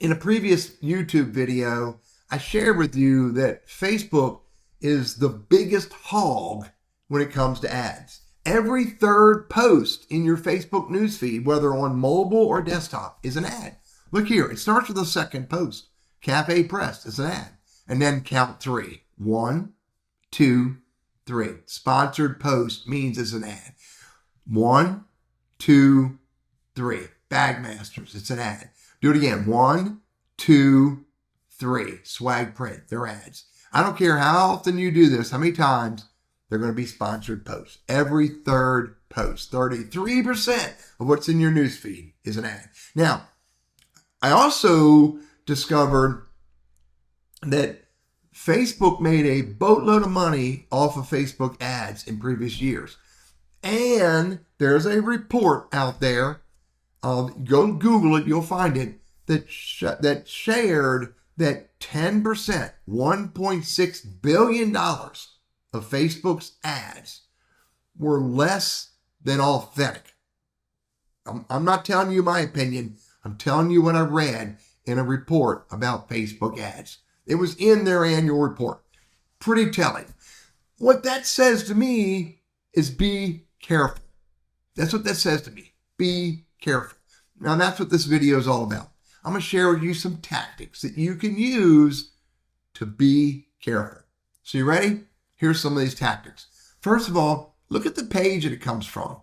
In a previous YouTube video, I shared with you that Facebook is the biggest hog when it comes to ads. Every third post in your Facebook newsfeed, whether on mobile or desktop, is an ad. Look here, it starts with the second post. Cafe Press is an ad. And then count three. 1, 2, 3. Sponsored post means it's an ad. 1, 2, 3. Bagmasters, it's an ad. Do it again. 1, 2, 3. Swag Print, they're ads. I don't care how often you do this, how many times, they're going to be sponsored posts. Every third post, 33% of what's in your newsfeed is an ad. Now, I also discovered that Facebook made a boatload of money off of Facebook ads in previous years. And there's a report out there, go Google it, you'll find it, that shared that 10%, $1.6 billion of Facebook's ads were less than authentic. I'm not telling you my opinion. I'm telling you what I read in a report about Facebook ads. It was in their annual report. Pretty telling. What that says to me is be careful. That's what that says to me. Be careful. Now that's what this video is all about. I'm going to share with you some tactics that you can use to be careful. So you ready? Here's some of these tactics. First of all, look at the page that it comes from.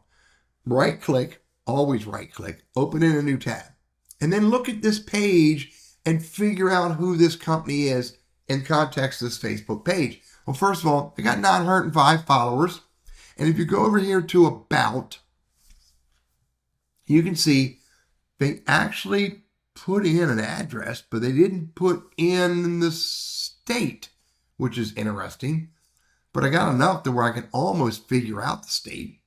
Right click, always right click, open in a new tab. And then look at this page and figure out who this company is in context of this Facebook page. Well, first of all, I got 905 followers. And if you go over here to About, you can see they actually put in an address, but they didn't put in the state, which is interesting. But I got enough to where I can almost figure out the state.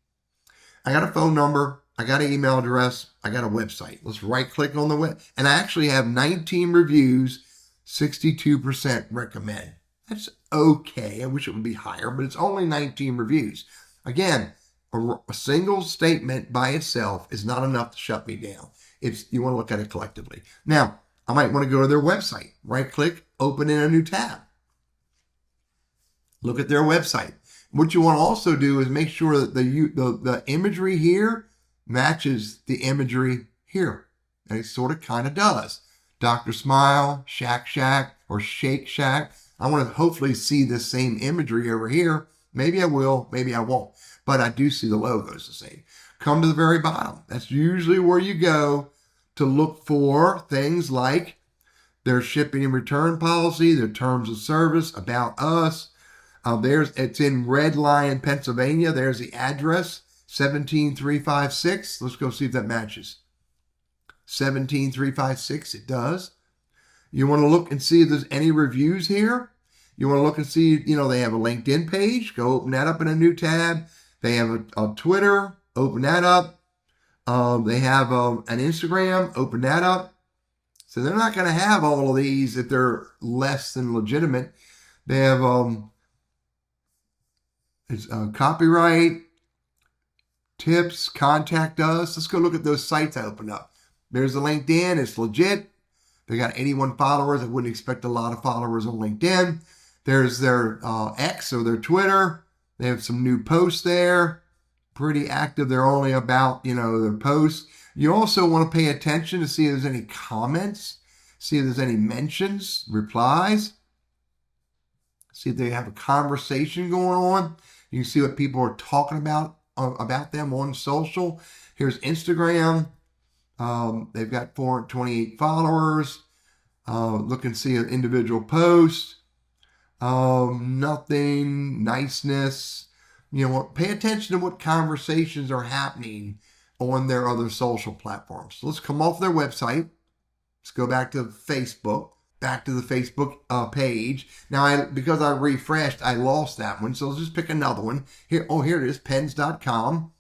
I got a phone number. I got an email address. I got a website. Let's right click on the web. And I actually have 19 reviews, 62% recommend. That's okay. I wish it would be higher, but it's only 19 reviews. Again, a single statement by itself is not enough to shut me down. You want to look at it collectively. Now, I might want to go to their website. Right click, open in a new tab. Look at their website. What you want to also do is make sure that the imagery here matches the imagery here. And it sort of kind of does. Dr. Smile, Shack Shack, or Shake Shack. I want to hopefully see the same imagery over here. Maybe I will, maybe I won't. But I do see the logos the same. Come to the very bottom. That's usually where you go to look for things like their shipping and return policy, their terms of service, about us. It's in Red Lion, Pennsylvania. There's the address, 17356. Let's go see if that matches. 17356, it does. You want to look and see if there's any reviews here. You want to look and see, they have a LinkedIn page. Go open that up in a new tab. They have a Twitter. Open that up. They have an Instagram. Open that up. So they're not going to have all of these if they're less than legitimate. They have copyright, tips, contact us. Let's go look at those sites I opened up. There's the LinkedIn. It's legit. They got 81 followers. I wouldn't expect a lot of followers on LinkedIn. There's their X or their Twitter. They have some new posts there. Pretty active. They're only about, their posts. You also want to pay attention to see if there's any comments, see if there's any mentions, replies. See if they have a conversation going on. You can see what people are talking about them on social. Here's Instagram. They've got 428 followers. Look and see an individual post. Nothing, niceness. Pay attention to what conversations are happening on their other social platforms. So let's come off their website. Let's go back to Facebook. Back to the Facebook page. Now, because I refreshed, I lost that one. So let's just pick another one. Here it is, pens.com.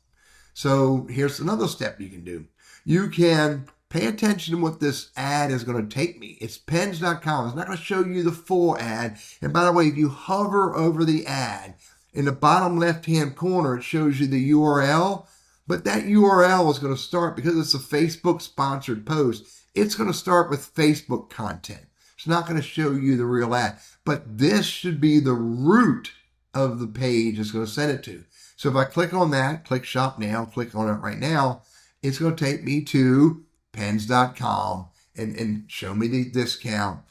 So here's another step you can do. You can pay attention to what this ad is going to take me. It's pens.com. It's not going to show you the full ad. And by the way, if you hover over the ad, in the bottom left-hand corner, it shows you the URL. But that URL is going to start, because it's a Facebook sponsored post, it's going to start with Facebook content. It's not going to show you the real ad, but this should be the root of the page it's going to send it to. So if I click on that, click shop now, click on it right now, it's going to take me to pens.com and show me the discount.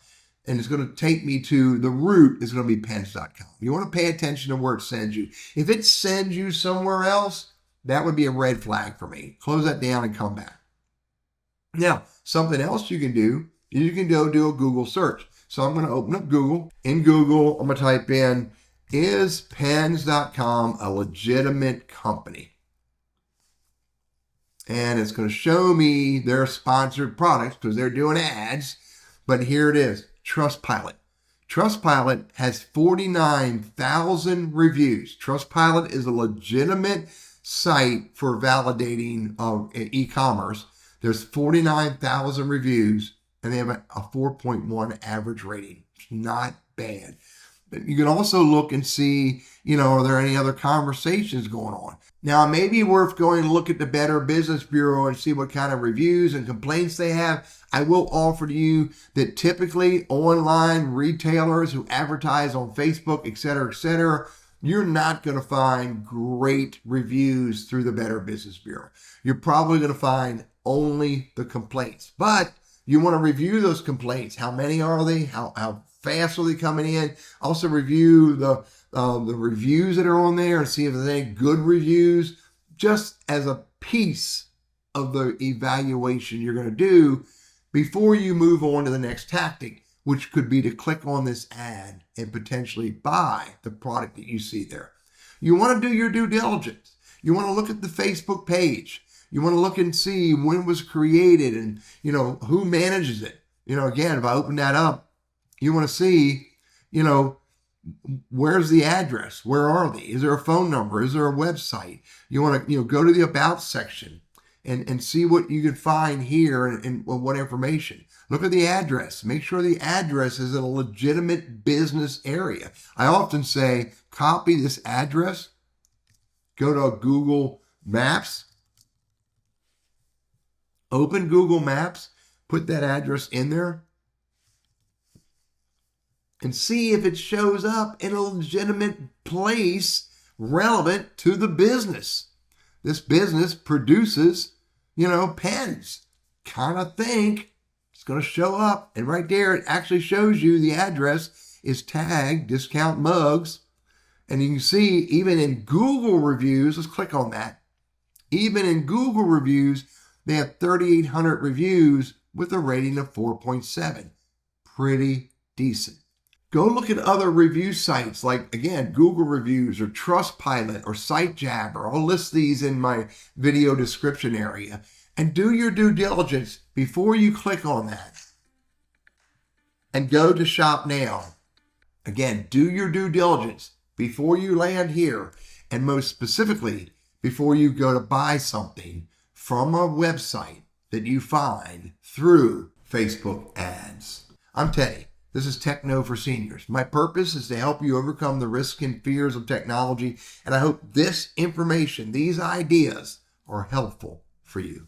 And it's going to take me to the root is going to be pens.com. You want to pay attention to where it sends you. If it sends you somewhere else, that would be a red flag for me. Close that down and come back. Now, something else you can do is you can go do a Google search. So I'm going to open up Google. In Google, I'm going to type in, is pens.com a legitimate company? And it's going to show me their sponsored products because they're doing ads. But here it is, Trustpilot. Trustpilot has 49,000 reviews. Trustpilot is a legitimate site for validating e-commerce. There's 49,000 reviews and they have a 4.1 average rating. It's not bad. But you can also look and see, are there any other conversations going on? Now, it may be worth going to look at the Better Business Bureau and see what kind of reviews and complaints they have. I will offer to you that typically online retailers who advertise on Facebook, et cetera, you're not going to find great reviews through the Better Business Bureau. You're probably going to find only the complaints. But you want to review those complaints. How many are they? How fast are they coming in? Also review the reviews that are on there and see if there's any good reviews, just as a piece of the evaluation you're going to do before you move on to the next tactic, which could be to click on this ad and potentially buy the product that you see there. You want to do your due diligence. You want to look at the Facebook page. You want to look and see when it was created and, who manages it. Again, if I open that up, you want to see, where's the address? Where are they? Is there a phone number? Is there a website? You want to, go to the About section and see what you can find here and what information. Look at the address. Make sure the address is in a legitimate business area. I often say, copy this address, go to Google Maps, open Google Maps, put that address in there, and see if it shows up in a legitimate place relevant to the business. This business produces, pens. Kind of think it's going to show up. And right there, it actually shows you the address is tagged discount mugs. And you can see even in Google reviews, let's click on that. Even in Google reviews, they have 3,800 reviews with a rating of 4.7. Pretty decent. Go look at other review sites like, again, Google Reviews or Trustpilot or SiteJabber. I'll list these in my video description area. And do your due diligence before you click on that. And go to Shop Now. Again, do your due diligence before you land here. And most specifically, before you go to buy something from a website that you find through Facebook ads. I'm Teddy. This is Techno for Seniors. My purpose is to help you overcome the risks and fears of technology, and I hope this information, these ideas, are helpful for you.